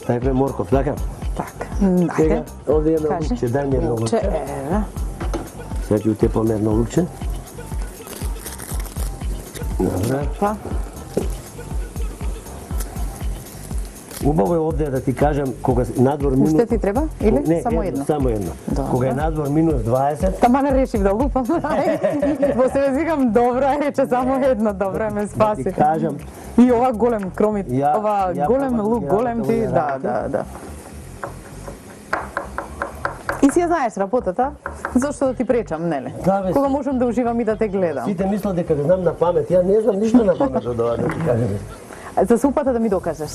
Ставиме морков, така? Така, ајде. Овде е едно лукче, дај ми едно лукче. Еве. Сега ќе утепаме едно лукче. Добре. Па. Убаво е овде да ти кажам, кога надвор минус... Уште ти треба? Или не, само едно? Само едно. Добре. Кога е надвор минус 20... Тама не решив да лупам. Во себе викам, добра рече, само едно, добра ме спаси. Да ти кажам... И ова голем кромит, ова голем лук, голем ти, да. И си ја знаеш работата, зашто да ти пречам, нели? Да, бе. Кога можам да уживам и да те гледам. Сите мислат дека знам на памет, ја не знам ништо на памет од ова, да ти кажам. За супата да ми докажеш.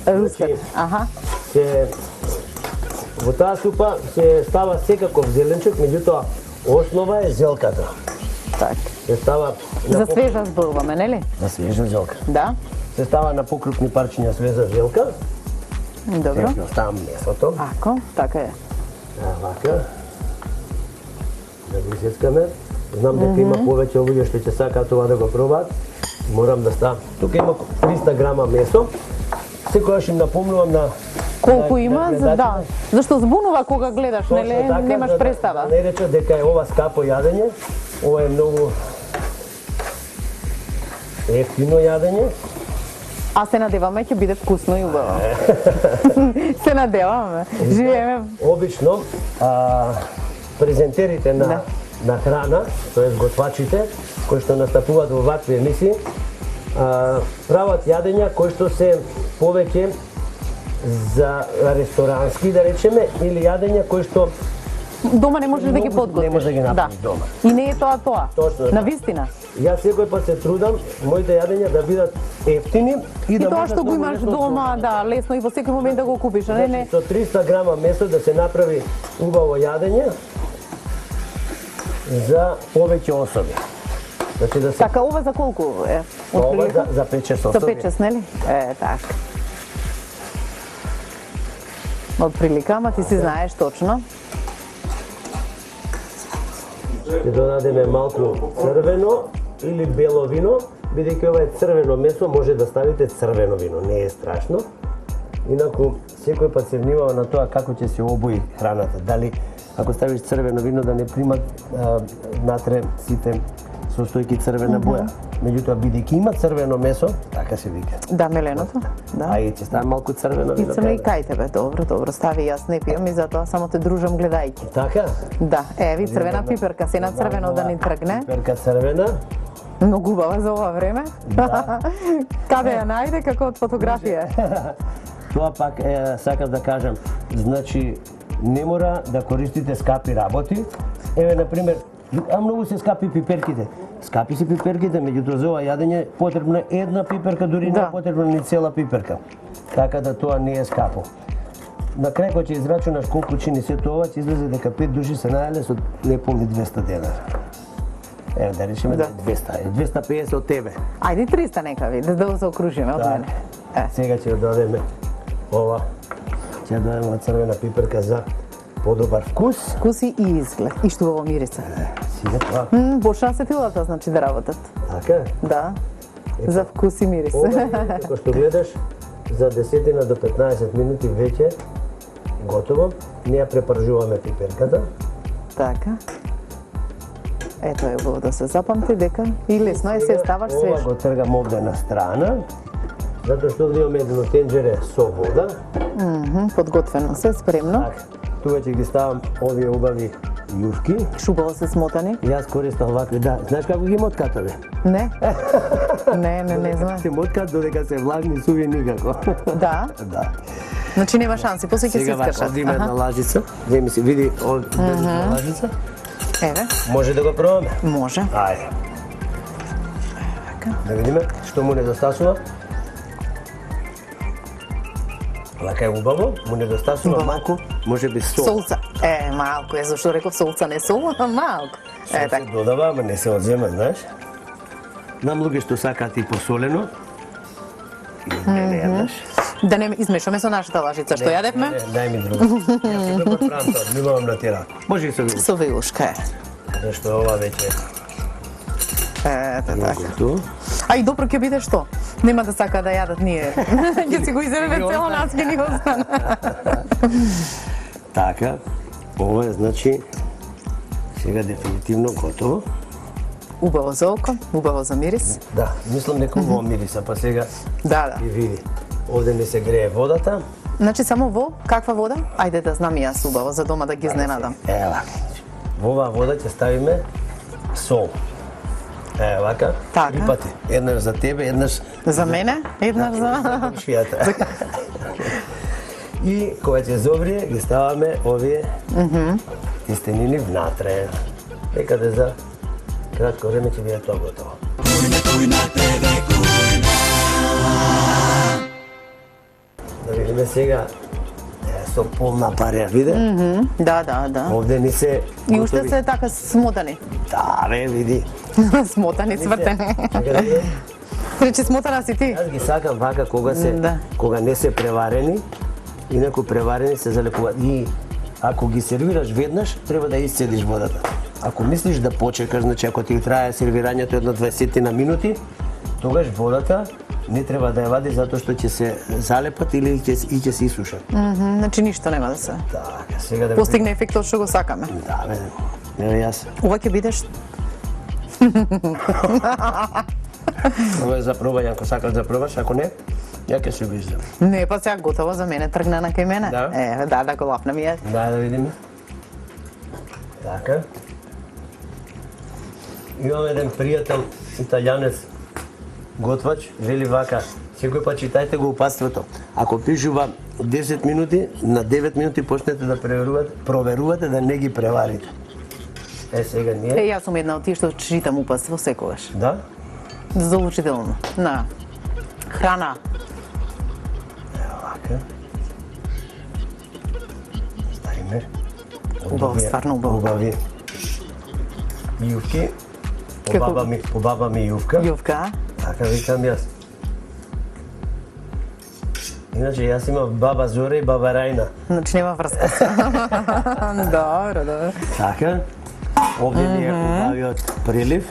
Значи, Аха. Во таа супа се става секаков зеленчук, меѓутоа основа е зелката. Так. Се става За свежа зборуваме, нели? За свежа зелка. Да. Се става на покрупни парчиња свежа зелка. Добро. Ја оставам месото. Ако, така е. Вака. Да го изискаме. Знам дека има повеќе луѓе што ќе сакаат това да го пробаат. Морам да ставам. Тука има 300 грама месо. Секогаш им напомнувам на колку има, да. Зашто збунува кога гледаш, нели? Немаш представа. Не речат дека е ова скапо јадење. Ова е многу ефтино јадење. А се надеваме ќе биде вкусно и убаво. Се надеваме. Живееме. Обично презентерите на храна, тоест готвачите кои што настапуваат во вакви емисии, прават јадења кои што се повеќе за ресторански, да речеме, или јадења кои што дома не можеш да ги подготвиш. Не можеш да ги направиш дома. И не е тоа. Точно. На вистина. Јас секој пат се трудам моите јадења да бидат ефтини и да тоа што го имаш дома, да, лесно и во секој момент да го купиш, а не. Со 300 грама месо да се направи убаво јадење за повеќе особи. Значи да се... Така, ова за колку е? Ова за 5-6 особи. За 5-6, нели? Така. Од прилика, ама ти си знаеш точно. Ќе додадеме малку црвено или бело вино, бидејќи ова е црвено месо, може да ставите црвено вино, не е страшно. Инаку, секој пат се внимава на тоа како ќе се обои храната. Дали, ако ставиш црвено вино, да не примат натре сите состојки црвена боја. Меѓутоа, бидејќи има црвено месо, така се вика. Да, меленото. Да. А и ќе ставам малку црвено вино. И црвено и кај тебе, добро, стави, јас не пијам и затоа само те дружам гледајќи. Така? Да, еви црвена пиперка, се на црвено да ни тргне. Пиперка црвена. Многу убава за ова време. Да. Каде ја најде, како од фотографија? Тоа пак сакам да кажам, значи не мора да користите скапи работи. Еве, например, многу се скапи пиперките. Скапи се пиперките, меѓутоа за ова јадење потребна е една пиперка, дури не е потребна ни цела пиперка. Така да тоа не е скапо. На крај кога ќе израчунаш колку чини се тоа, ќе излезе дека 5 души се најале со неполни 200 денара. Еве да речеме 200, 250 од тебе. Ајде 300 нека ви, да се окружиме од мене. Сега ќе додадеме ова. Ќе додадеме црвена пиперка за подобар вкус. Вкус и изглед. И што во мириса. Сиде тоа. Почна сетилата, значи, да работат. Така? Да. За вкус и мирис. Како што гледаш, за 10 до 15 минути веќе готово. Не ја препржуваме пиперката. Така. Ето е убаво да се запамти дека и лесно е се ставаш свеж. Ова го тргам овде на страна. Затоа што овде имаме едно тенџере со вода. Подготвено се, спремно. Тука ќе ги ставам овие убави јушки. Шубаво се смотани. Јас користам вакви, да. Знаеш како ги моткате, бе? Не. Не знам. Се моткат додека се влажни, суви никако. Да? Да. Значи нема шанси, после ќе се искршат. Сега овде има една лажица. Земи се, види, овде една лажица. Еве. Може да го пробаме? Може. Ајде. Да видиме што му недостасува. Вака е убаво, му недостасува малку, може би сол. Солца. Малку е, зашто реков солца, не сол, малку. Солца се додава, ама не се одзема, знаеш. Знам луѓе што сакаат и посолено. И не јадеш. Да не измешаме со нашата лажица, што јадевме? Не, дај ми друго. Јас се добро правам тоа, внимавам на тера. Може и со вилушка. Со вилушка е. Зашто ова веќе Ето така. Ту. А и добро ќе биде што? Нема да сака да јадат ние. Ќе си го изебеме цело нас ќе ни остане. Така, ова е значи сега дефинитивно готово. Убаво за око, убаво за мирис. Да, мислам дека ова мириса, па сега Да. и види. Овде не се грее водата. Значи само во каква вода? Ајде да знам и јас убаво за дома да ги изненадам. Ева. Во оваа вода ќе ставиме сол. Ева вака. Така. 3 пати. Еднаш за тебе, еднаш За мене, еднаш за шијата. И кога ќе зобрие, ги ставаме овие тестенини внатре. Некаде за кратко време ќе биде тоа готово. Да видиме сега со полна парија, виде? Да. Овде не се И уште готови. се така смотани. Да, бе, види. Смотани, свртени. Така да види. Речи смотана си ти. Јас ги сакам вака кога Да. кога не се преварени, инаку преварени се залепуваат. И ако ги сервираш веднаш, треба да исцедиш водата. Ако мислиш да почекаш, значи ако ти трае сервирањето едно 20 на минути, тогаш водата не треба да ја вади затоа што ќе се залепат или ќе се исушат. Значи ништо нема да се Така, сега да постигне ефектот што го сакаме. Да, бе. Еве јас. Ова ќе бидеш Ова е за пробање, ако сакаш да пробаш, ако не, ја ќе се виждам. Не, па сега готово за мене, тргна на кај мене. Да? Да го лапнам и јас. Да видиме. Така. Имам еден пријател, италијанец, готвач, вели вака, секој пат читајте го упатството. Ако пишува 10 минути, на 9 минути почнете да проверувате да не ги преварите. Сега ние... Јас сум една од тие што читам упатство секогаш. Да? Задолжително. На храна. Вака. Ставиме. Убаво, стварно убаво. Убави јувки. По баба ми јувка. Јувка. Така викам јас. Иначе јас имам баба Зора и баба Рајна. Значи нема врска. Добро. Така. Овде ни е убавиот прилив.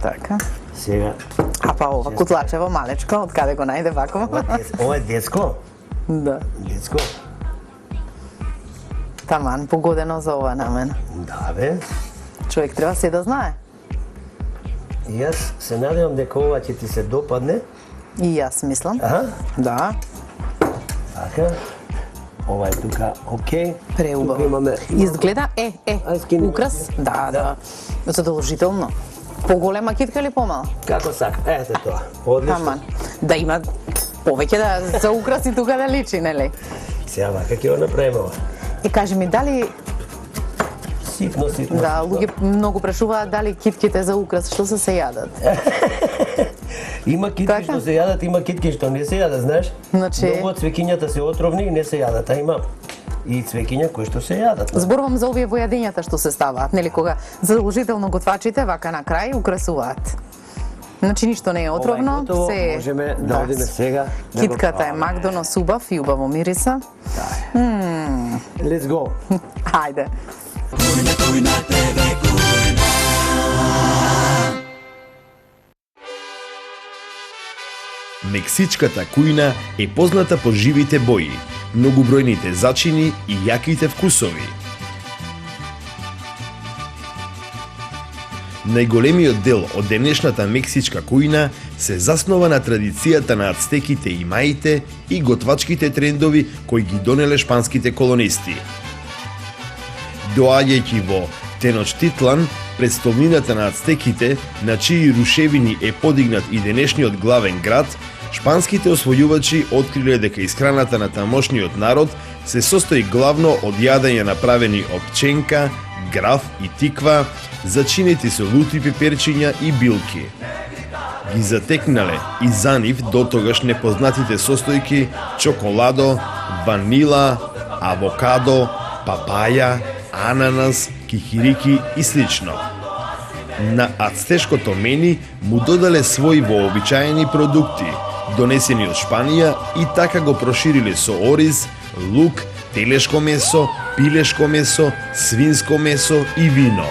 Така. Сега. А па ова кутлачево малечко, од каде го најде вако? Ова е детско. Да. Детско. Таман, погодено за ова на мен. Да, бе. Човек треба се да знае. И јас се надевам дека ова ќе ти се допадне. И јас мислам. Аха. Да. Така. Ова е тука, окей. Преубаво. Тука имаме... Изгледа, Ај, скини. украс. Да. Задолжително. Поголема китка или помала? Како сака? Ете тоа. Одлично. Таман. Да има повеќе да за украси тука да личи, нели? Сега вака ќе го направиме ова. И кажи ми, дали Ситно. да, луѓе многу прашуваат дали китките за украс што се јадат? Има китки Така? што се јадат, има китки што не се јадат, знаеш? Значи- Многу од цвеќињата се отровни и не се јадат, а има и цвеќиња кои што се јадат. Зборувам за овие во јадењата што се ставаат, нели, кога задолжително готвачите вака на крај украсуваат. Значи ништо не е отровно, Ова е готово, се можеме да одиме сега. да го Китката е пробаме. Макдонос убав и убаво мириса. Let's go. Хајде. Мексичката кујна е позната по живите бои, многобројните зачини и јаките вкусови. Најголемиот дел од денешната мексичка кујна се заснова на традицијата на ацтеките и маите и готвачките трендови кои ги донеле шпанските колонисти. Доаѓајќи во Теночтитлан, престолнината на ацтеките, на чии рушевини е подигнат и денешниот главен град, шпанските освојувачи откриле дека исхраната на тамошниот народ се состои главно од јадење направени од пченка, граф и тиква, зачинети со лути пеперчиња и билки. Ги затекнале и за нив дотогаш непознатите состојки чоколадо, ванила, авокадо, папаја, ананас, кихирики и слично. На ацтешкото мени му додале своји вообичаени продукти, донесени од Шпанија и така го прошириле со ориз, лук, телешко месо, пилешко месо, свинско месо и вино.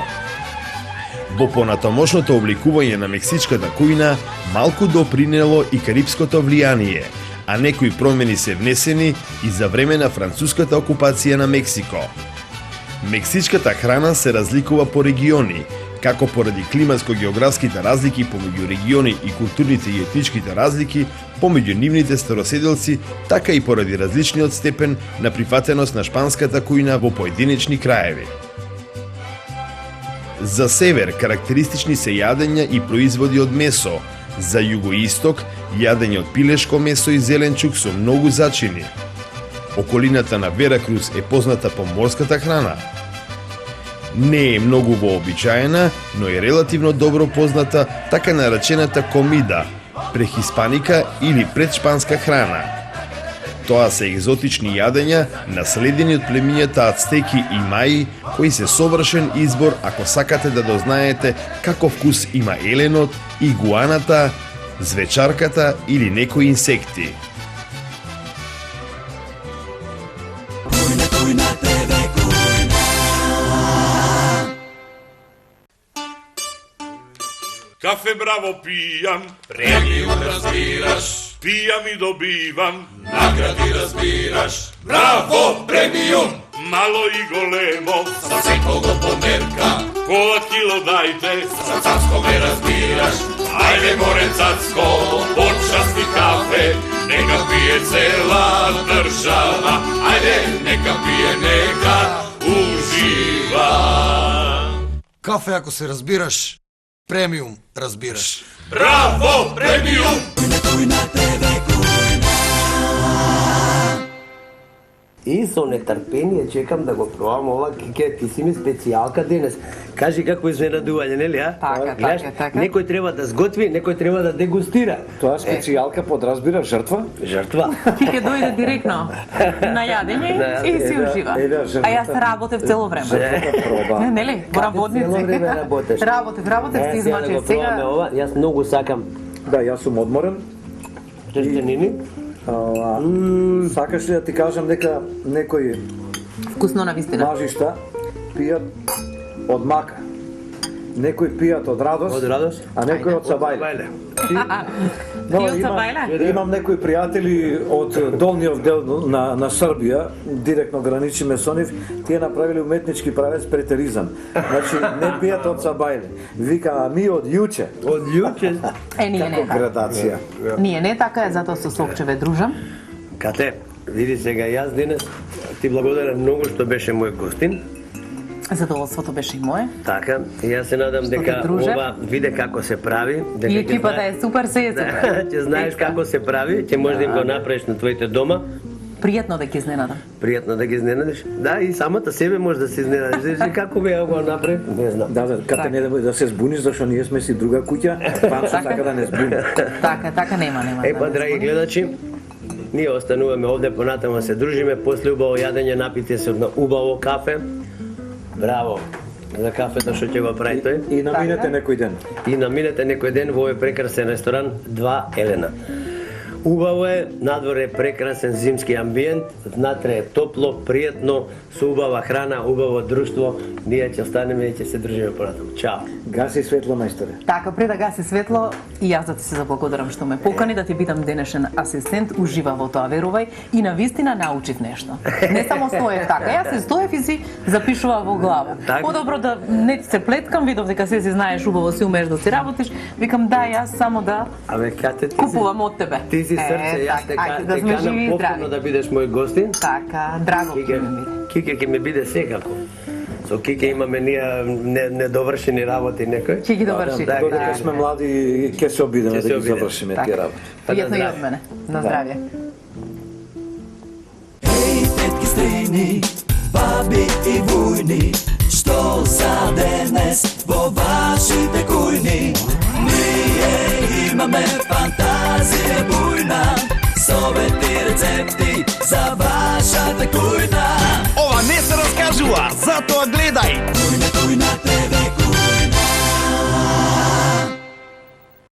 Во понатамошното обликување на мексичката кујна малку допринело и карипското влијание, а некои промени се внесени и за време на француската окупација на Мексико. Мексичката храна се разликува по региони, како поради климатско-географските разлики помеѓу региони и културните и етничките разлики помеѓу нивните староседелци, така и поради различниот степен на прифатеност на шпанската кујна во поединечни краеви. За север карактеристични се јадења и производи од месо, за југоисток јадење од пилешко месо и зеленчук со многу зачини. Околината на Веракрус е позната по морската храна. Не е многу вообичаена, но е релативно добро позната така наречената комида, прехиспаника или предшпанска храна. Тоа се екзотични јадења наследени од племињата ацтеки и маи, кои се совршен избор ако сакате да дознаете каков вкус има еленот, игуаната, звечарката или некои инсекти. Кафе браво пијам, премиум разбираш, пијам и добивам, награди разбираш. Браво премиум, мало и големо, за секого померка, пола кило дајте, за цацко ме разбираш. Ајде море цацко, почасти кафе, нека пие цела држава, ајде нека пие, нека ужива. Кафе ако се разбираш, премиум разбираш. Браво, премиум! И со нетрпение чекам да го пробам ова кике, ти си ми специјалка денес. Кажи како изненадување, нели, а? Така, Гледаш, така. Некој треба да сготви, некој треба да дегустира. Тоа специјалка подразбира жртва? Жртва. Ќе дојде директно на јадење и си ужива. А јас работев цело време. Жртвата проба. Нели? Во работници. Цело време работеш. Работев, си Сега да измачив го пробаме сега. ова, јас многу сакам Да, јас сум одморен. тестенини. Сакаш ли да ти кажам дека некои Вкусно на вистина. мажишта пијат од мака, некои пијат од радост, Од радост? а некои од сабајле. Бајле. Ти од Сабајле? Имам некои пријатели од долниот дел на Србија, директно граничиме со нив, тие направиле уметнички правец претеризам. Значи, не пијат од сабајле. Вика, а ми од јуче. Од јуче. Ние не Како така. градација. Ние не така е, затоа со Сокче ве дружам. Кате, види сега, јас денес ти благодарам многу што беше мој гостин. Задоволството беше и мое. Така, и јас се надам Што дека те друже. ова виде како се прави, дека И ќе екипата знае- е супер, се е супер. Ќе знаеш како се прави, ќе можеш да им го направиш на твоите дома. Пријатно да ќе изненадам. Пријатно да ги изненадиш. Да, и самата себе може да се изненадиш. Знаеш како бе го направи? Не знам. Да, кате не да се збуниш, зашто ние сме си друга куќа, Панчо сака да не збуни. Така нема. Па, да драги гледачи, ние остануваме овде, понатаму се дружиме, после убаво јадење напите се на убаво кафе. Браво за кафето што ќе го прави тој. И наминете некој ден. И наминете некој ден во овој прекрасен ресторан 2 Елена. Убаво е, надвор е прекрасен зимски амбиент, внатре е топло, пријатно, со убава храна, убаво друштво. Ние ќе останеме и ќе се дружиме понатаму. Чао. Гаси светло, мајсторе. Така, пред да гаси светло, и јас да ти се заблагодарам што ме покани да ти бидам денешен асистент, ужива во тоа, верувај, и на вистина научив нешто. Не само стоев така, јас се стоев и си запишував во глава. Така. Подобро да не се плеткам, видов дека се си знаеш, убаво си умееш да си работиш, викам да, јас само да Абе, кате ти купувам од тебе. Ти си срце, јас те ајде да сме живи и канам здрави. повторно да бидеш мој гостин. Така, драго ќе ми биде. Кике ќе ми биде секако. Со Кике имаме ние недовршени работи некој. Ќе ги довршите. Да, Додека сме млади, ќе се обидеме Ќе се да ги обидеме. завршиме Така. тие работи. Пријатно и здравје. од мене. На здравје. Ей, тетки, стрини, баби и вујни, што за денес во вашите кујни? Ние имаме фантазија бујна, совети рецепти за вашата кујна. Ова не се раскажува, затоа гледај. Кујна,